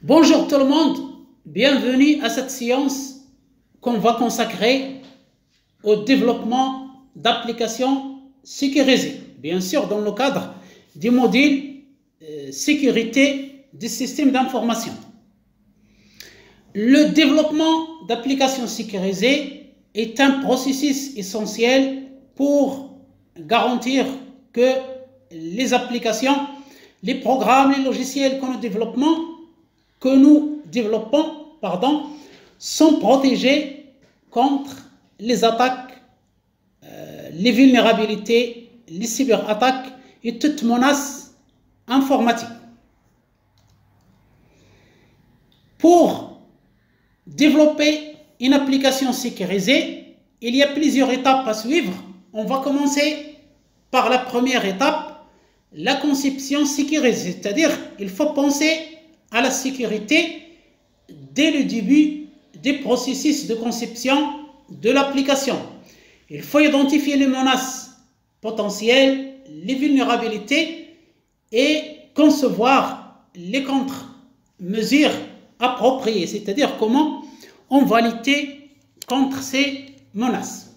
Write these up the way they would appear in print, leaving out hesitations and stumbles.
Bonjour tout le monde, bienvenue à cette séance qu'on va consacrer au développement d'applications sécurisées, bien sûr dans le cadre du module sécurité des systèmes d'information. Le développement d'applications sécurisées est un processus essentiel pour garantir que les applications, les programmes, les logiciels que nous développons, sont protégés contre les attaques, les vulnérabilités, les cyberattaques et toute menace informatique. Pour développer une application sécurisée, il y a plusieurs étapes à suivre. On va commencer par la première étape, la conception sécurisée, c'est-à-dire il faut penser à la sécurité dès le début des processus de conception de l'application. Il faut identifier les menaces potentielles, les vulnérabilités et concevoir les contre-mesures appropriées, c'est-à-dire comment on va lutter contre ces menaces.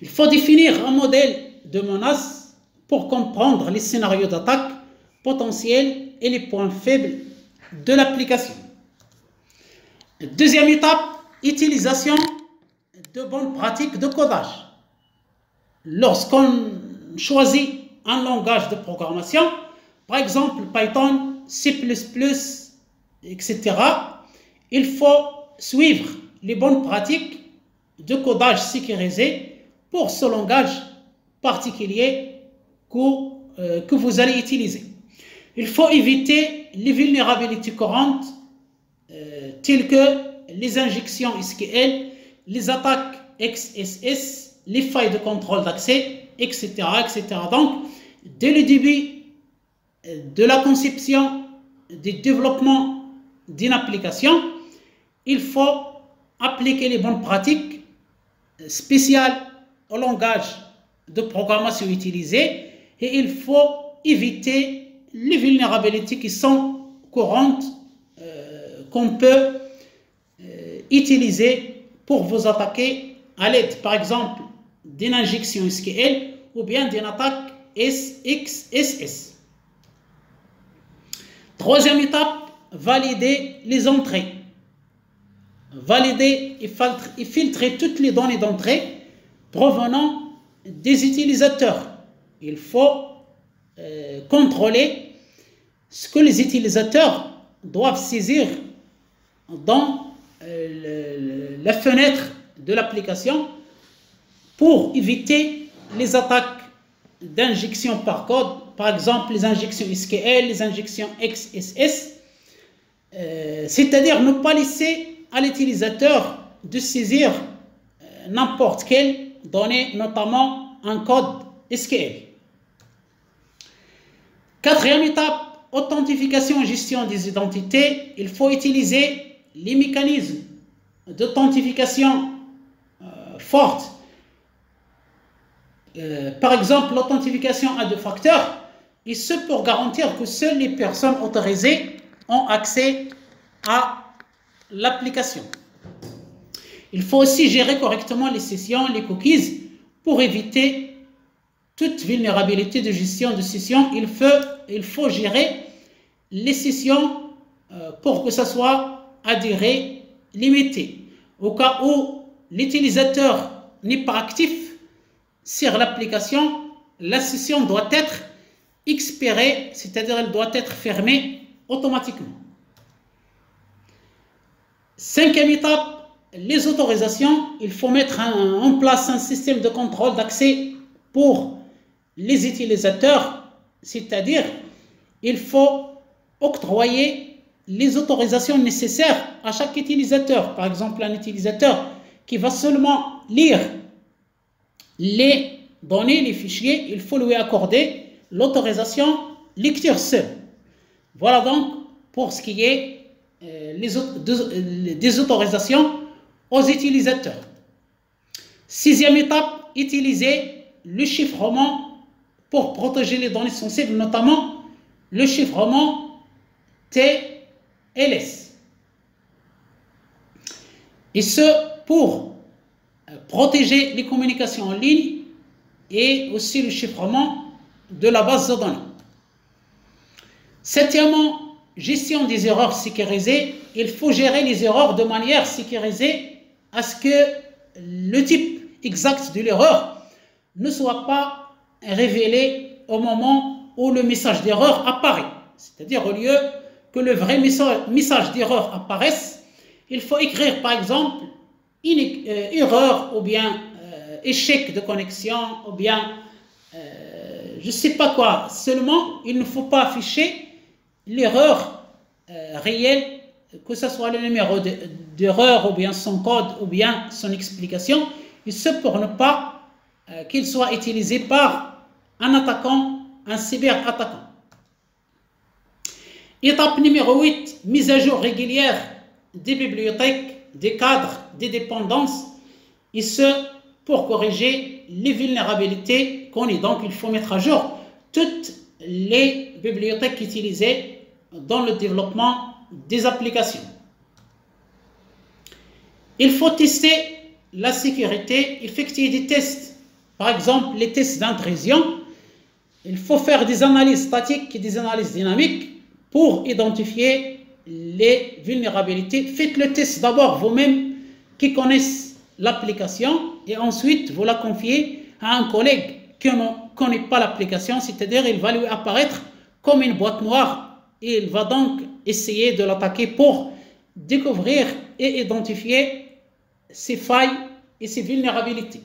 Il faut définir un modèle de menace pour comprendre les scénarios d'attaque potentiels et les points faibles de l'application. Deuxième étape, utilisation de bonnes pratiques de codage. Lorsqu'on choisit un langage de programmation, par exemple Python, C++, etc., il faut suivre les bonnes pratiques de codage sécurisé pour ce langage particulier que vous allez utiliser. Il faut éviter les vulnérabilités courantes telles que les injections SQL, les attaques XSS, les failles de contrôle d'accès, etc., etc. Donc, dès le début de la conception, du développement d'une application, il faut appliquer les bonnes pratiques spéciales au langage de programmation utilisé et il faut éviter les vulnérabilités qui sont courantes qu'on peut utiliser pour vous attaquer à l'aide, par exemple, d'une injection SQL ou bien d'une attaque XSS. Troisième étape, valider les entrées. Valider et filtrer toutes les données d'entrée provenant des utilisateurs. Il faut contrôler ce que les utilisateurs doivent saisir dans la fenêtre de l'application pour éviter les attaques d'injection par code, par exemple les injections SQL, les injections XSS, c'est-à-dire ne pas laisser à l'utilisateur de saisir n'importe quelle donnée, notamment un code SQL. Quatrième étape, authentification et gestion des identités. Il faut utiliser les mécanismes d'authentification fortes. Par exemple, l'authentification à deux facteurs, et ce pour garantir que seules les personnes autorisées ont accès à l'application. Il faut aussi gérer correctement les sessions, les cookies, pour éviter toute vulnérabilité de gestion de session. Il faut gérer les sessions pour que ça soit à durée limitée. Au cas où l'utilisateur n'est pas actif sur l'application, la session doit être expirée, c'est-à-dire elle doit être fermée automatiquement. Cinquième étape, les autorisations. Il faut mettre en place un système de contrôle d'accès pour les utilisateurs, c'est-à-dire il faut octroyer les autorisations nécessaires à chaque utilisateur. Par exemple, un utilisateur qui va seulement lire les données, les fichiers, il faut lui accorder l'autorisation lecture seule. Voilà donc pour ce qui est des autorisations aux utilisateurs. Sixième étape, utiliser le chiffrement pour protéger les données sensibles, notamment le chiffrement LS. Et ce, pour protéger les communications en ligne et aussi le chiffrement de la base de données. Septièmement, gestion des erreurs sécurisées. Il faut gérer les erreurs de manière sécurisée à ce que le type exact de l'erreur ne soit pas révélé au moment où le message d'erreur apparaît. C'est-à-dire, au lieu que le vrai message d'erreur apparaisse, il faut écrire par exemple une erreur ou bien échec de connexion ou bien je ne sais pas quoi. Seulement, il ne faut pas afficher l'erreur réelle, que ce soit le numéro d'erreur ou bien son code ou bien son explication, et ce pour ne pas qu'il soit utilisé par un attaquant, un cyberattaquant. Étape numéro 8, mise à jour régulière des bibliothèques, des cadres, des dépendances, et ce pour corriger les vulnérabilités connues. Donc il faut mettre à jour toutes les bibliothèques utilisées dans le développement des applications. Il faut tester la sécurité, effectuer des tests, par exemple les tests d'intrusion. Il faut faire des analyses statiques et des analyses dynamiques pour identifier les vulnérabilités. Faites le test d'abord vous-même qui connaissent l'application et ensuite vous la confiez à un collègue qui ne connaît pas l'application, c'est-à-dire il va lui apparaître comme une boîte noire et il va donc essayer de l'attaquer pour découvrir et identifier ses failles et ses vulnérabilités.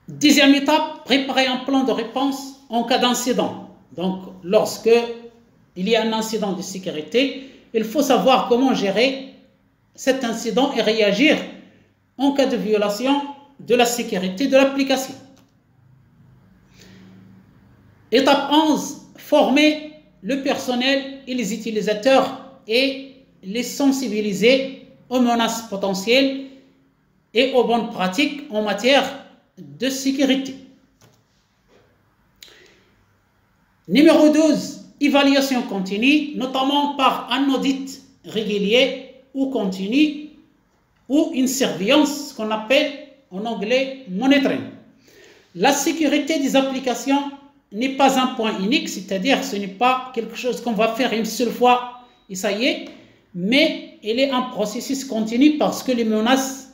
Deuxième étape, préparer un plan de réponse en cas d'incident. Donc, lorsque il y a un incident de sécurité, il faut savoir comment gérer cet incident et réagir en cas de violation de la sécurité de l'application. Étape 11, former le personnel et les utilisateurs et les sensibiliser aux menaces potentielles et aux bonnes pratiques en matière de sécurité. Numéro 12, évaluation continue, notamment par un audit régulier ou continu ou une surveillance, ce qu'on appelle en anglais monitoring. La sécurité des applications n'est pas un point unique, c'est-à-dire ce n'est pas quelque chose qu'on va faire une seule fois et ça y est, mais il est un processus continu parce que les menaces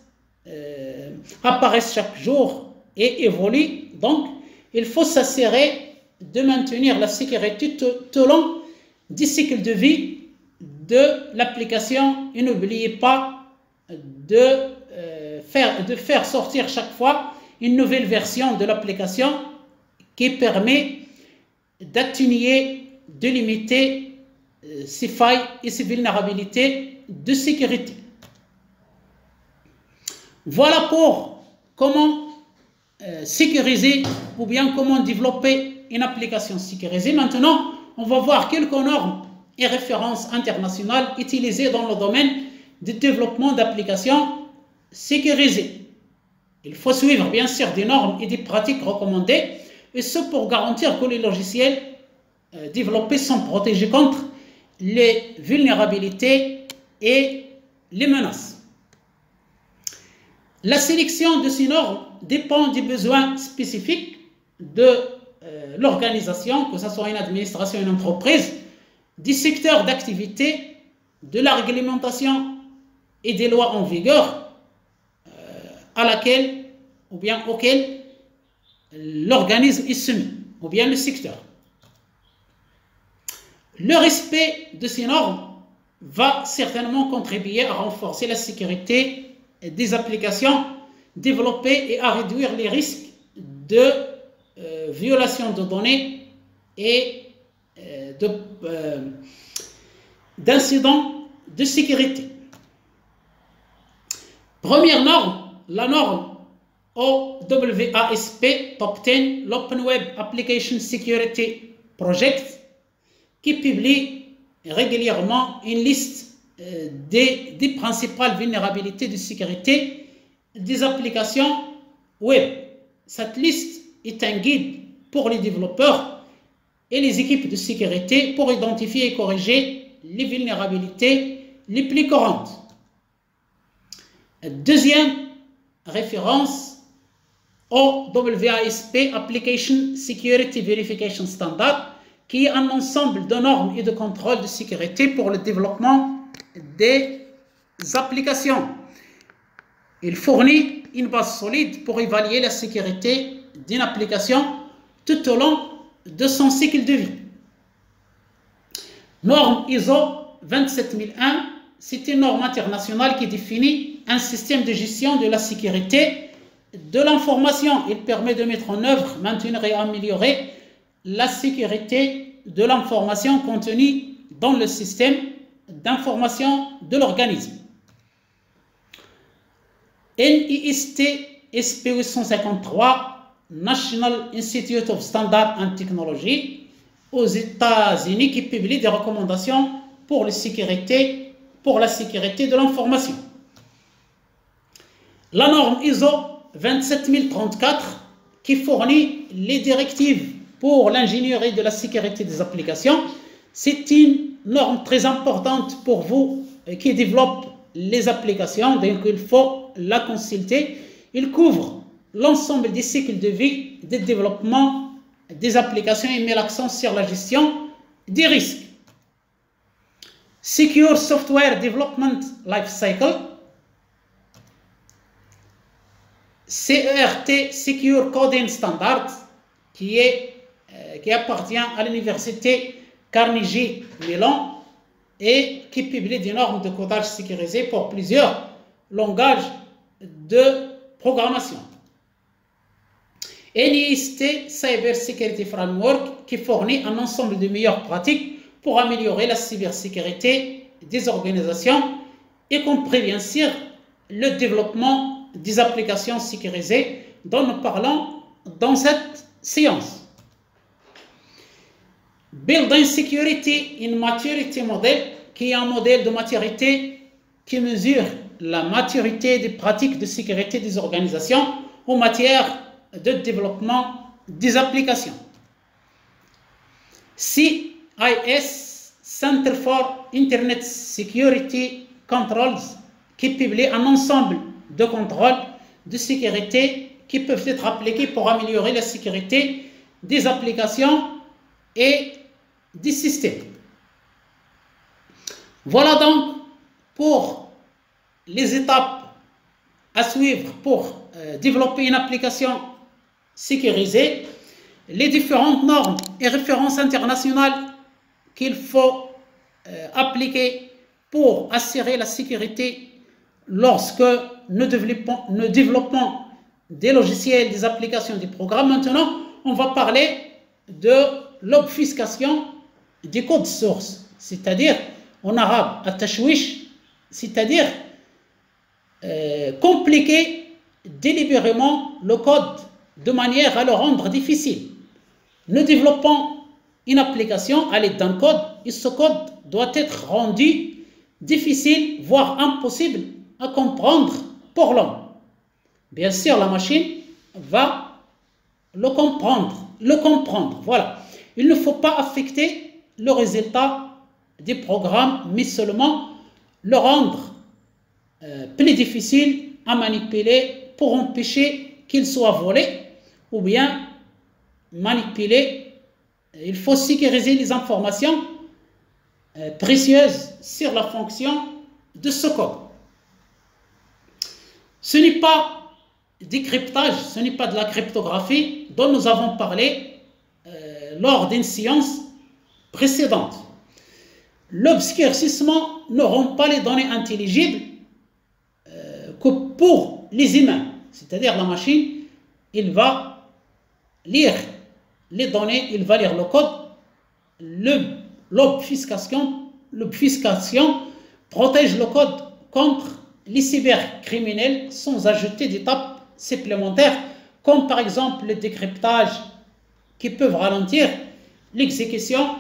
apparaissent chaque jour et évoluent. Donc, il faut s'assurer de maintenir la sécurité tout au long du cycle de vie de l'application et n'oubliez pas de faire sortir chaque fois une nouvelle version de l'application qui permet d'atténuer, de limiter ces failles et ces vulnérabilités de sécurité. Voilà pour comment sécuriser ou bien comment développer une application sécurisée. Maintenant, on va voir quelques normes et références internationales utilisées dans le domaine du développement d'applications sécurisées. Il faut suivre bien sûr des normes et des pratiques recommandées, et ce pour garantir que les logiciels développés sont protégés contre les vulnérabilités et les menaces. La sélection de ces normes dépend des besoins spécifiques de l'organisation, que ce soit une administration ou une entreprise, des secteurs d'activité, de la réglementation et des lois en vigueur à laquelle ou bien auquel l'organisme est soumis, ou bien le secteur. Le respect de ces normes va certainement contribuer à renforcer la sécurité des applications développées et à réduire les risques de violation de données et d'incidents de sécurité. Première norme, la norme OWASP Top 10, l'Open Web Application Security Project, qui publie régulièrement une liste des principales vulnérabilités de sécurité des applications web. Cette liste est un guide pour les développeurs et les équipes de sécurité pour identifier et corriger les vulnérabilités les plus courantes. Deuxième référence, OWASP, Application Security Verification Standard, qui est un ensemble de normes et de contrôles de sécurité pour le développement des applications. Il fournit une base solide pour évaluer la sécurité d'une application tout au long de son cycle de vie. Norme ISO 27001, c'est une norme internationale qui définit un système de gestion de la sécurité de l'information. Il permet de mettre en œuvre, maintenir et améliorer la sécurité de l'information contenue dans le système d'information de l'organisme. NIST SP 853, National Institute of Standards and Technology, aux États-Unis, qui publie des recommandations pour la sécurité de l'information. La norme ISO 27034, qui fournit les directives pour l'ingénierie de la sécurité des applications. C'est une norme très importante pour vous qui développent les applications, donc il faut la consulter. Il couvre l'ensemble des cycles de vie de développement des applications et met l'accent sur la gestion des risques. Secure Software Development Lifecycle, CERT, Secure Coding Standard, qui appartient à l'université Carnegie Mellon et qui publie des normes de codage sécurisé pour plusieurs langages de programmation. NIST Cyber Security Framework, qui fournit un ensemble de meilleures pratiques pour améliorer la cybersécurité des organisations, y compris bien sûr le développement des applications sécurisées dont nous parlons dans cette séance. Building Security in Maturity Model, qui est un modèle de maturité qui mesure la maturité des pratiques de sécurité des organisations en matière de développement des applications. CIS, Center for Internet Security Controls, qui publie un ensemble de contrôles de sécurité qui peuvent être appliqués pour améliorer la sécurité des applications et des systèmes. Voilà donc pour les étapes à suivre pour développer une application sécurisée, les différentes normes et références internationales qu'il faut appliquer pour assurer la sécurité lorsque nous développons des logiciels, des applications, des programmes. Maintenant, on va parler de l'obfuscation du code source, c'est-à-dire en arabe, at-tashwish, c'est-à-dire compliquer délibérément le code de manière à le rendre difficile. Nous développons une application à l'aide d'un code et ce code doit être rendu difficile, voire impossible à comprendre pour l'homme. Bien sûr, la machine va le comprendre. Voilà. Il ne faut pas affecter le résultat du programme, mais seulement le rendre plus difficile à manipuler pour empêcher qu'il soit volé ou bien manipulé. Il faut sécuriser les informations précieuses sur la fonction de ce code. Ce n'est pas du cryptage, ce n'est pas de la cryptographie dont nous avons parlé lors d'une séance précédente. L'obscurcissement ne rend pas les données intelligibles que pour les humains. C'est-à-dire la machine, il va lire les données, il va lire le code. L'obfuscation protège le code contre les cybercriminels sans ajouter d'étapes supplémentaires, comme par exemple le décryptage qui peuvent ralentir l'exécution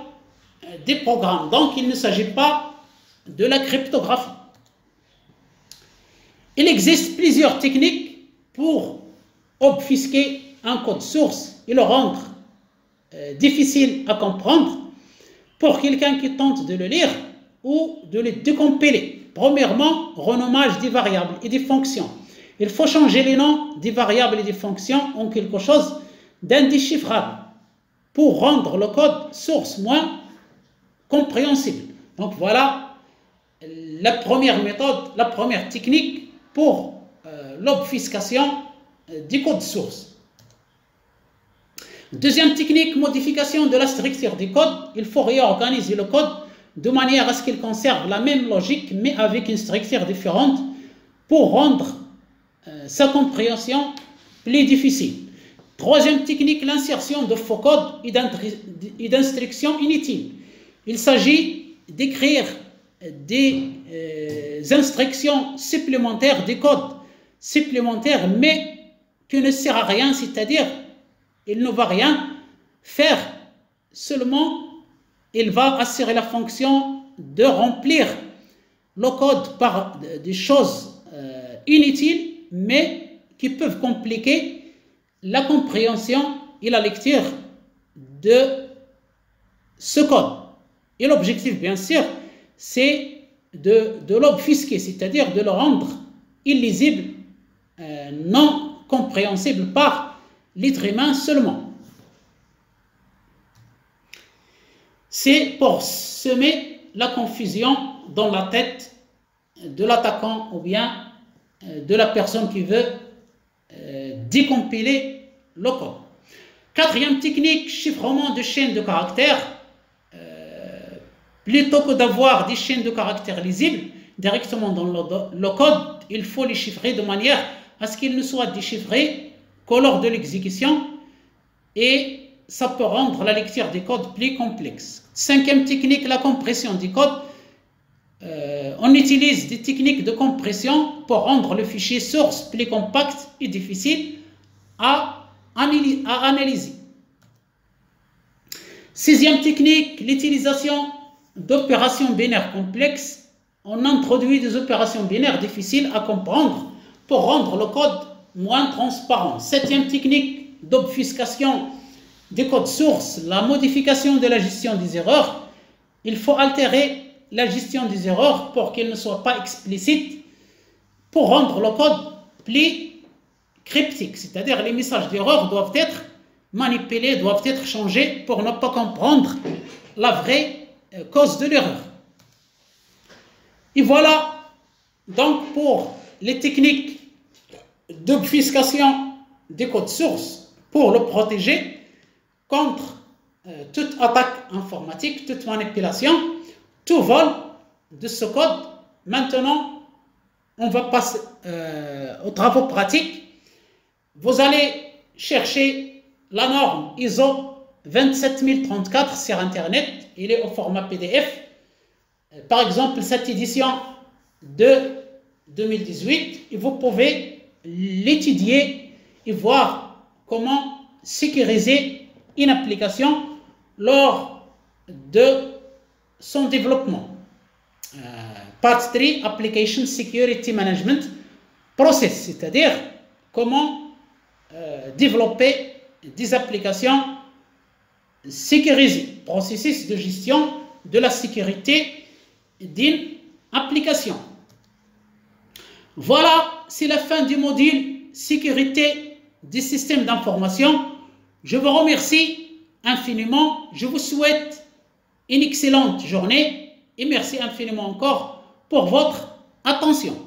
des programmes. Donc, il ne s'agit pas de la cryptographie. Il existe plusieurs techniques pour obfusquer un code source et le rendre difficiles à comprendre pour quelqu'un qui tente de le lire ou de le décompiler. Premièrement, renommage des variables et des fonctions. Il faut changer les noms des variables et des fonctions en quelque chose d'indéchiffrable pour rendre le code source moins compréhensible. Donc voilà la première méthode, la première technique pour l'obfuscation du code source. Deuxième technique, modification de la structure du code. Il faut réorganiser le code de manière à ce qu'il conserve la même logique mais avec une structure différente pour rendre sa compréhension plus difficile. Troisième technique, l'insertion de faux codes et d'instructions inutiles. Il s'agit d'écrire des instructions supplémentaires, des codes supplémentaires, mais qui ne sert à rien, c'est-à-dire il ne va rien faire, seulement il va assurer la fonction de remplir le code par des choses inutiles, mais qui peuvent compliquer la compréhension et la lecture de ce code. Et l'objectif, bien sûr, c'est de l'obfusquer, c'est-à-dire de le rendre illisible, non compréhensible par l'être humain seulement. C'est pour semer la confusion dans la tête de l'attaquant ou bien de la personne qui veut décompiler le code. Quatrième technique, chiffrement de chaînes de caractères. Plutôt que d'avoir des chaînes de caractères lisibles directement dans le code, il faut les chiffrer de manière à ce qu'ils ne soient déchiffrés que lors de l'exécution, et ça peut rendre la lecture des codes plus complexe. Cinquième technique, la compression du code. On utilise des techniques de compression pour rendre le fichier source plus compact et difficile à analyser. Sixième technique, l'utilisation d'opérations binaires complexes. On introduit des opérations binaires difficiles à comprendre pour rendre le code moins transparent. Septième technique d'obfuscation des codes sources, la modification de la gestion des erreurs. Il faut altérer la gestion des erreurs pour qu'elle ne soit pas explicite, pour rendre le code plus cryptique, c'est-à-dire les messages d'erreur doivent être manipulés, doivent être changés pour ne pas comprendre la vraie cause de l'erreur. Et voilà donc pour les techniques d'obfuscation des codes sources pour le protéger contre toute attaque informatique, toute manipulation, tout vol de ce code. Maintenant, on va passer aux travaux pratiques. Vous allez chercher la norme ISO 27034 sur Internet. Il est au format PDF. Par exemple, cette édition de 2018, et vous pouvez l'étudier et voir comment sécuriser une application lors de son développement. Part 3, Application Security Management Process, c'est-à-dire comment développer des applications sécurisées, processus de gestion de la sécurité d'une application. Voilà, c'est la fin du module sécurité des systèmes d'information. Je vous remercie infiniment. Je vous souhaite une excellente journée et merci infiniment encore pour votre attention.